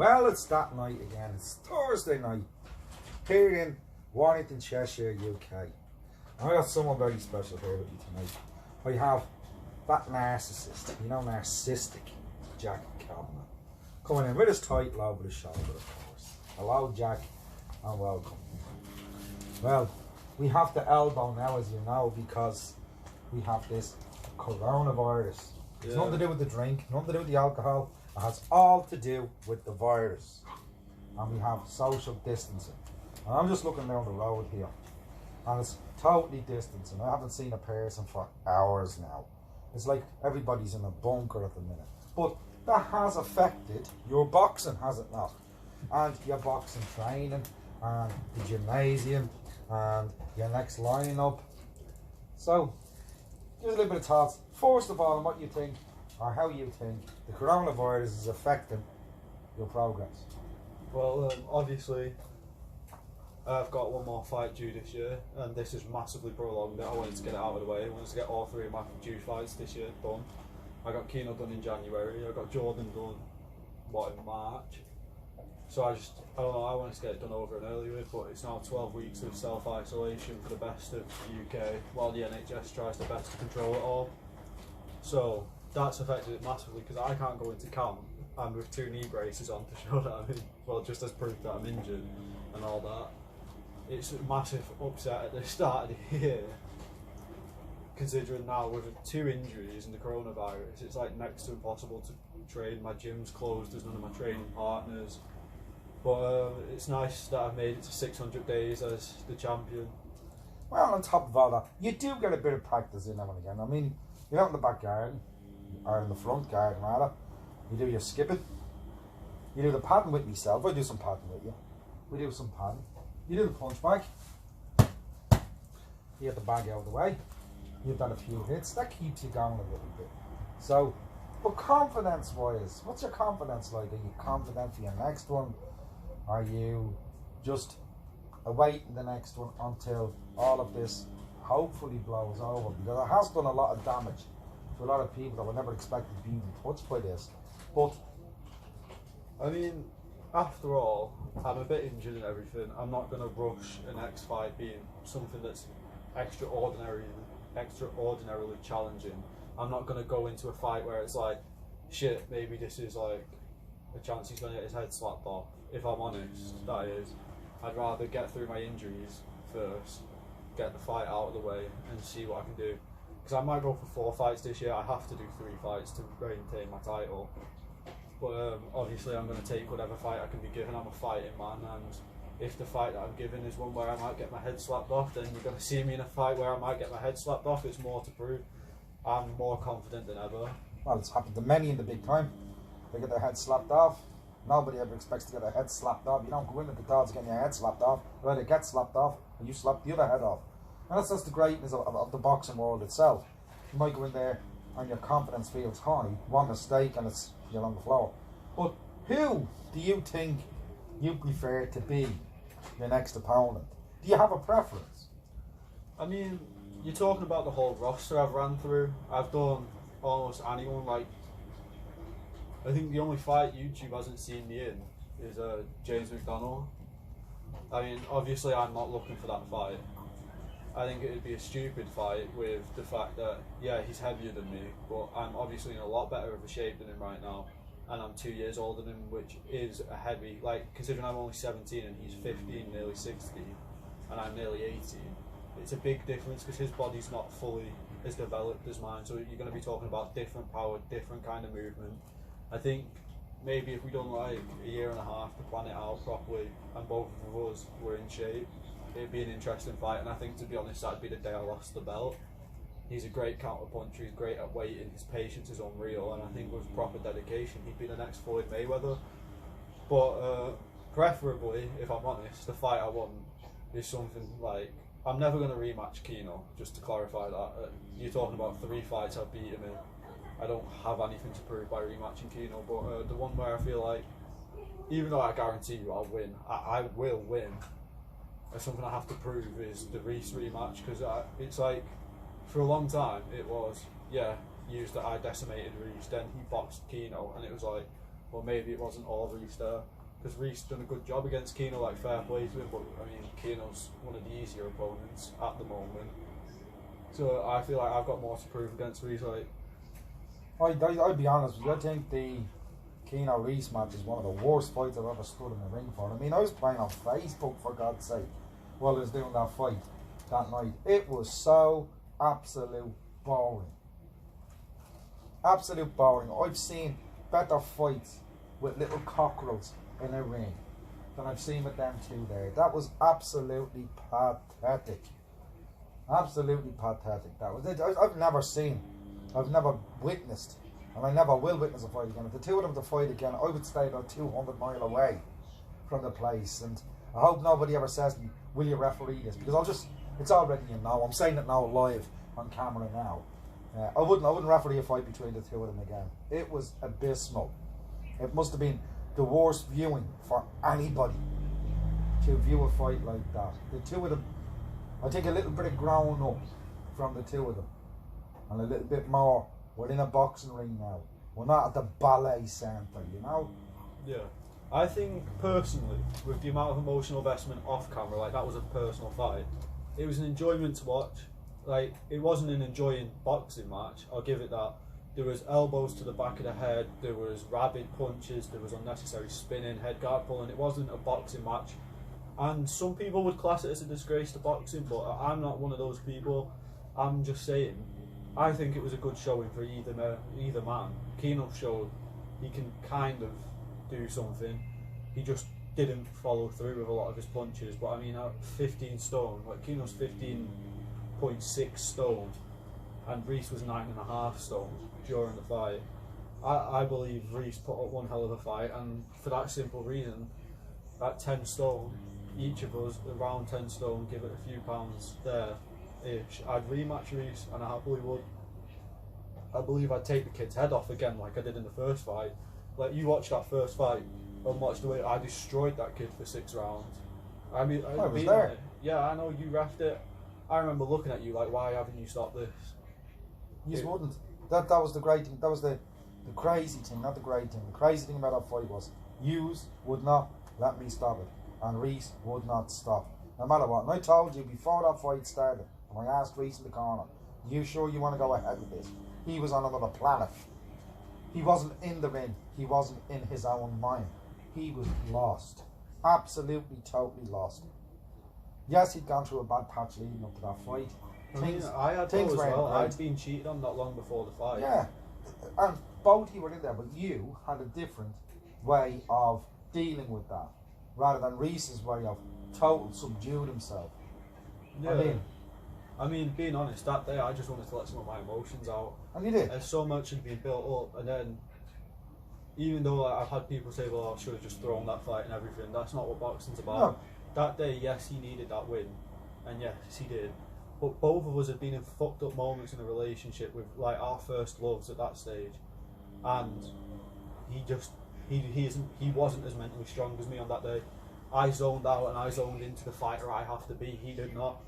Well, it's that night again. It's Thursday night here in Warrington, Cheshire, UK. And I got someone very special here with me tonight. I have that narcissist, narcissistic Jack Kavanagh, coming in with his title over his shoulder, of course. Hello, Jack, and welcome. Well, we have to elbow now, as you know, because we have this coronavirus. It's nothing to do with the drink, nothing to do with the alcohol. It has all to do with the virus. And we have social distancing. And I'm just looking down the road here, and it's totally distancing. I haven't seen a person for hours now. It's like everybody's in a bunker at the minute. But that has affected your boxing, has it not? And your boxing training, and the gymnasium, and your next lineup. So, give us a little bit of thoughts. First of all, on what you think, or how you think, the coronavirus is affecting your progress. Well, obviously, I've got one more fight due this year, and this is massively prolonged it. I wanted to get it out of the way. I wanted to get all three of my due fights this year done. I got Keno done in January. I got Jordan done, in March. So I don't know, I wanted to get it done over and early with, but it's now 12 weeks of self-isolation for the best of the UK, while the NHS tries their best to control it all. So that's affected it massively, because I can't go into camp and with 2 knee braces on to show that just as proof that I'm injured and all that. It's a massive upset at the start of the year, considering now with 2 injuries and the coronavirus, it's like next to impossible to train. My gym's closed, there's none of my training partners. But it's nice that I've made it to 600 days as the champion. Well, on top of all that, you do get a bit of practice in now and again. I mean, you're out in the back garden, or in the front garden rather. You do your skipping. You do the padding with myself. I do some padding with you. We do some padding. You do the punch bag. You get the bag out of the way. You've done a few hits. That keeps you going a little bit. So, but confidence-wise, what's your confidence like? Are you confident for your next one? Are you just awaiting the next one until all of this hopefully blows over? Because it has done a lot of damage to a lot of people that were never expected to be even touched by this. But I mean, after all, I'm a bit injured and everything. I'm not going to rush an next fight being something that's extraordinarily challenging. I'm not going to go into a fight where it's like, shit, maybe this is like a chance he's going to get his head slapped off. If I'm honest, that is. I'd rather get through my injuries first, get the fight out of the way, and see what I can do. Because I might go for 4 fights this year. I have to do 3 fights to maintain my title. But obviously I'm going to take whatever fight I can be given. I'm a fighting man, and if the fight that I'm given is one where I might get my head slapped off, then you're going to see me in a fight where I might get my head slapped off. It's more to prove. I'm more confident than ever. Well, it's happened to many in the big time. They get their head slapped off. Nobody ever expects to get their head slapped off. You don't go in with the dogs getting your head slapped off. You either get slapped off or you slap the other head off. And that's just the greatness of the boxing world itself. You might go in there and your confidence feels high, one mistake and you're on the floor. But who do you think you prefer to be your next opponent? Do you have a preference? I mean, you're talking about the whole roster I've ran through. I've done almost anyone. Like, I think the only fight YouTube hasn't seen me in is James McDonald. I mean, obviously I'm not looking for that fight. I think it would be a stupid fight with the fact that, yeah, he's heavier than me, but I'm obviously in a lot better of a shape than him right now. And I'm 2 years older than him, which is a heavy, like, considering I'm only 17 and he's 15, nearly 16, and I'm nearly 18. It's a big difference because his body's not fully as developed as mine, so you're going to be talking about different power, different kind of movement. I think maybe if we done like a year and a half to plan it out properly and both of us were in shape, it'd be an interesting fight. And I think, to be honest, that'd be the day I lost the belt. He's a great counter-puncher, he's great at waiting, his patience is unreal, and I think with proper dedication he'd be the next Floyd Mayweather. But preferably, if I'm honest, the fight I want is something like, I'm never going to rematch Keno, just to clarify that. You're talking about 3 fights I've beaten him in. I don't have anything to prove by rematching Keno, but the one where I feel like, even though I guarantee you I'll win, I will win. Something I have to prove is the Reese rematch, because it's like, for a long time it was, yeah, I decimated Reese, then he boxed Keno, and it was like, but maybe it wasn't all Reese there. Because Reese done a good job against Keno, like fair play to him, but I mean Keno's one of the easier opponents at the moment. So I feel like I've got more to prove against Reese. Like, I'd be honest with you, I think the Keno Reese match is one of the worst fights I've ever stood in the ring for. I mean, I was playing on Facebook, for God's sake, while I was doing that fight that night. It was so absolute boring. Absolute boring. I've seen better fights with little cockerels in a ring than I've seen with them two there. That was absolutely pathetic. Absolutely pathetic. That was it. I've never witnessed, and I never will witness a fight again. If the two of them to fight again, I would stay about 200 miles away from the place. And I hope nobody ever says to me, will you referee this? Because it's already a no. I'm saying it now live on camera now. I wouldn't referee a fight between the two of them again. It was abysmal. It must have been the worst viewing for anybody to view a fight like that. The two of them, I think a little bit of growing up from the two of them, and a little bit more. We're in a boxing ring now. We're not at the ballet centre, you know? yeah. I think personally, with the amount of emotional investment off camera, like that was a personal fight. It was an enjoyment to watch. Like, it wasn't an enjoying boxing match, I'll give it that. There was elbows to the back of the head, there was rabid punches, there was unnecessary spinning, head guard pulling. It wasn't a boxing match. And some people would class it as a disgrace to boxing, but I'm not one of those people. I'm just saying, I think it was a good showing for either man. Keno showed he can kind of do something. He just didn't follow through with a lot of his punches. But I mean, at 15 stone, like Keno's 15.6 stone, and Reese was 9.5 stone during the fight. I believe Reese put up one hell of a fight, and for that simple reason, at 10 stone, each of us around 10 stone, give it a few pounds there ish, I'd rematch Reese, and I happily would. I believe I'd take the kid's head off again like I did in the first fight. Like, you watch that first fight and watch the way I destroyed that kid for 6 rounds. I mean, I was there. Yeah, I know you reffed it. I remember looking at you like, why haven't you stopped this? You just wouldn't. That was the great thing. That was the crazy thing, not the great thing. The crazy thing about that fight was yous would not let me stop it, and Reese would not stop, no matter what. And I told you before that fight started, and I asked Reese in the corner, you sure you want to go ahead with this? He was on another planet. He wasn't in the ring. He wasn't in his own mind. He was lost. Absolutely, totally lost. Yes, he'd gone through a bad patch leading up to that fight. I had those as well. I'd been cheated on not long before the fight. Yeah, and both you were in there, but you had a different way of dealing with that, rather than Reese's way of total subdued himself. Yeah. I mean, being honest, that day I just wanted to let some of my emotions out. And you did. So much had been built up, and then even though I've had people say, well, I should have just thrown that fight and everything, that's not what boxing's about. No. That day, yes, he needed that win, and yes, he did. But both of us had been in fucked up moments in the relationship with like our first loves at that stage, and he wasn't as mentally strong as me on that day. I zoned out and I zoned into the fighter I have to be. He did not.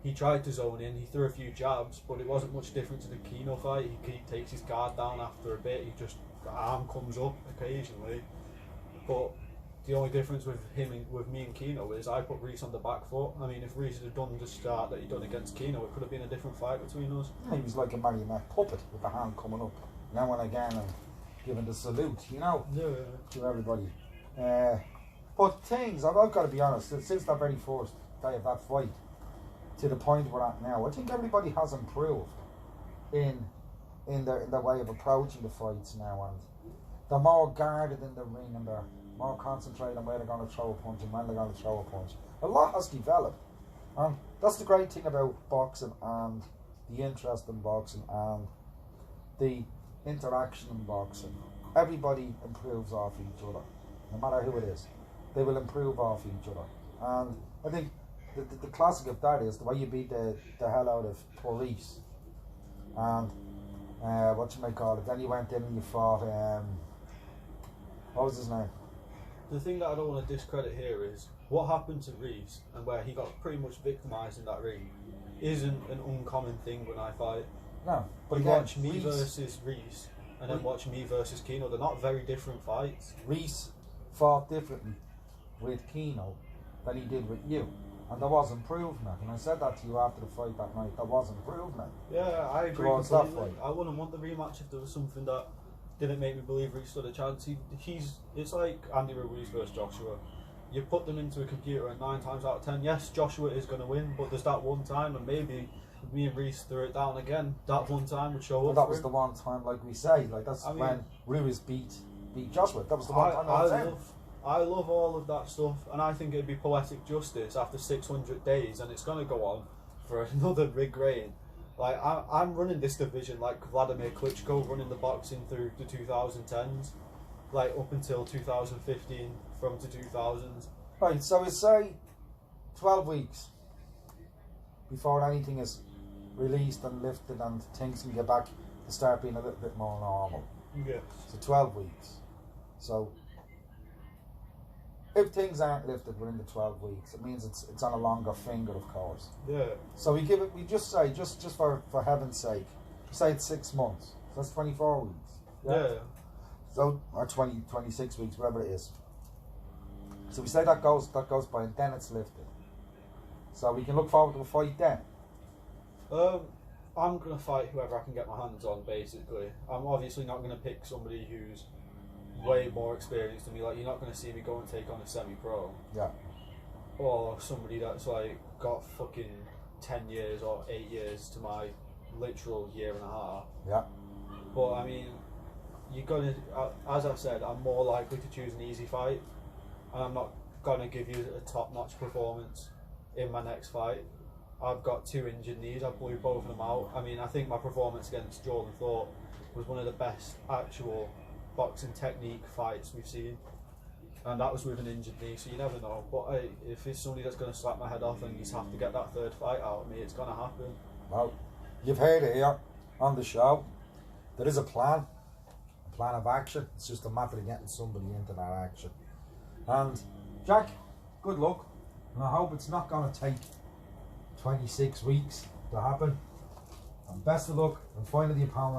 He tried to zone in, he threw a few jabs, but it wasn't much different to the Keno fight. He takes his guard down after a bit, the arm comes up occasionally. But the only difference with me and Keno is I put Reese on the back foot. I mean, if Reese had done the start that he'd done against Keno, it could have been a different fight between us. He was like a marionette puppet with the hand coming up now and again and giving the salute, you know, to everybody. But things, I've got to be honest, since that very first day of that fight, to the point we're at now, I think everybody has improved in their way of approaching the fights now, and they're more guarded in the ring, and they're more concentrated on where they're going to throw a punch and when they're going to throw a punch. A lot has developed, and that's the great thing about boxing and the interest in boxing and the interaction in boxing. Everybody improves off each other, no matter who it is. They will improve off each other, and I think the classic of that is the way you beat the hell out of Police, and what you might call it. Then you went in and you fought what was his name? The thing that I don't want to discredit here is what happened to Reese, and where he got pretty much victimised in that ring isn't an uncommon thing when I fight. No, but you again, watch me versus Reese, and then watch me versus Keno. They're not very different fights. Reese fought differently with Keno than he did with you. And there was improvement. And I said that to you after the fight that night. There was improvement. Yeah, I agree towards that completely. fight. I wouldn't want the rematch if there was something that didn't make me believe Reese stood a chance. It's like Andy Ruiz versus Joshua. You put them into a computer and 9 times out of 10, yes, Joshua is going to win, but there's that one time, and maybe if me and Reese threw it down again, that one time would show Well, up. that was the one time, like we say, like that's when Ruiz beat Joshua. That was the one time. I love all of that stuff, and I think it'd be poetic justice after 600 days, and it's going to go on for another big reign. Like I'm running this division like Vladimir Klitschko running the boxing through the 2010s, like up until 2015, from to 2000s. Right, so we say 12 weeks before anything is released and lifted and things can get back to start being a little bit more normal. Yes. So 12 weeks. So if things aren't lifted within the 12 weeks, it means it's on a longer finger, of course. Yeah. So we just say, just for heaven's sake, say it's 6 months. So that's 24 weeks. Yeah. So, or 26 weeks, whatever it is. So we say that goes by, and then it's lifted. So we can look forward to a fight then. I'm gonna fight whoever I can get my hands on. Basically, I'm obviously not gonna pick somebody who's way more experienced than me. Like, you're not gonna see me go and take on a semi-pro. Yeah. Or somebody that's like got fucking 10 years or 8 years to my literal year and a half. Yeah. But I mean, you're gonna, as I've said, I'm more likely to choose an easy fight, and I'm not gonna give you a top-notch performance in my next fight. I've got 2 injured knees. I blew both of them out. I mean, I think my performance against Jordan Thorpe was one of the best actual boxing technique fights we've seen, and that was with an injured knee, so you never know. But if it's somebody that's going to slap my head off and you have to get that 3rd fight out of me, it's going to happen. Well, you've heard it here on the show. There is a plan of action. It's just a matter of getting somebody into that action. And Jack, good luck, and I hope it's not going to take 26 weeks to happen. And best of luck in finding the opponent.